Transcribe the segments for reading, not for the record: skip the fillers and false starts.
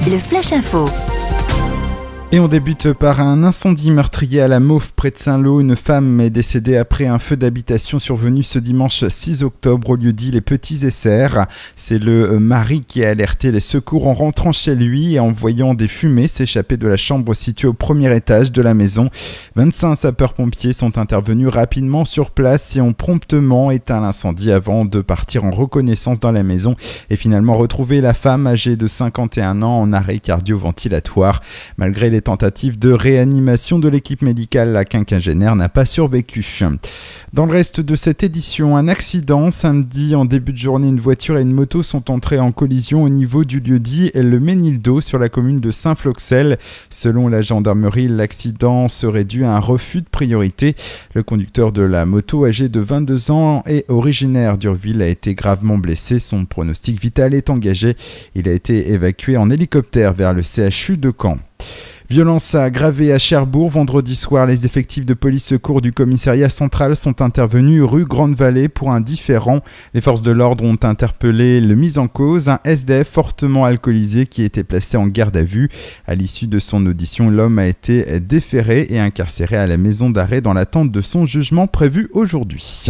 le Flash Info. Et on débute par un incendie meurtrier à la Mauve près de Saint-Lô. Une femme est décédée après un feu d'habitation survenu ce dimanche 6 octobre au lieu-dit Les Petits Essers. C'est le mari qui a alerté les secours en rentrant chez lui et en voyant des fumées s'échapper de la chambre située au premier étage de la maison. 25 sapeurs-pompiers sont intervenus rapidement sur place et ont promptement éteint l'incendie avant de partir en reconnaissance dans la maison et finalement retrouver la femme âgée de 51 ans en arrêt cardio-ventilatoire. Malgré les tentatives de réanimation de l'équipe médicale, la quinquagénaire n'a pas survécu. Dans le reste de cette édition, un accident. Samedi, en début de journée, une voiture et une moto sont entrées en collision au niveau du lieu-dit Le Ménildo sur la commune de Saint-Floxel. Selon la gendarmerie, l'accident serait dû à un refus de priorité. Le conducteur de la moto, âgé de 22 ans et originaire d'Urville, a été gravement blessé. Son pronostic vital est engagé. Il a été évacué en hélicoptère vers le CHU de Caen. Violence aggravée à Cherbourg. Vendredi soir, les effectifs de police secours du commissariat central sont intervenus rue Grande-Vallée pour un différend. Les forces de l'ordre ont interpellé le mis en cause, un SDF fortement alcoolisé qui était placé en garde à vue. À l'issue de son audition, l'homme a été déféré et incarcéré à la maison d'arrêt dans l'attente de son jugement prévu aujourd'hui.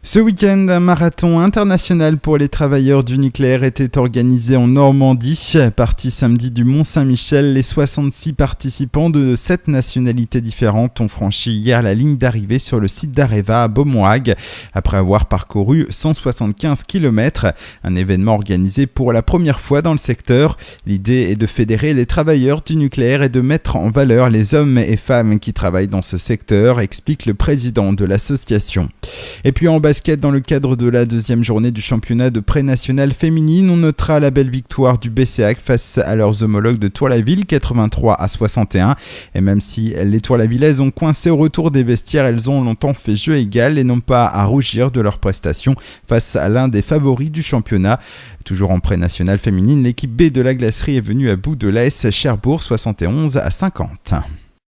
Ce week-end, un marathon international pour les travailleurs du nucléaire était organisé en Normandie. Partis samedi du Mont-Saint-Michel, les 66 participants de 7 nationalités différentes ont franchi hier la ligne d'arrivée sur le site d'Areva à Beaumoag, après avoir parcouru 175 km. Un événement organisé pour la première fois dans le secteur. L'idée est de fédérer les travailleurs du nucléaire et de mettre en valeur les hommes et femmes qui travaillent dans ce secteur, explique le président de l'association. Et puis en basket, dans le cadre de la deuxième journée du championnat de pré-national féminine, on notera la belle victoire du BCAC face à leurs homologues de Tour-la-Ville, 83-61. Et même si les Tour-la-Villaises ont coincé au retour des vestiaires, elles ont longtemps fait jeu égal et n'ont pas à rougir de leur prestation face à l'un des favoris du championnat. Toujours en pré-national féminine, l'équipe B de la Glacerie est venue à bout de l'AS Cherbourg, 71-50.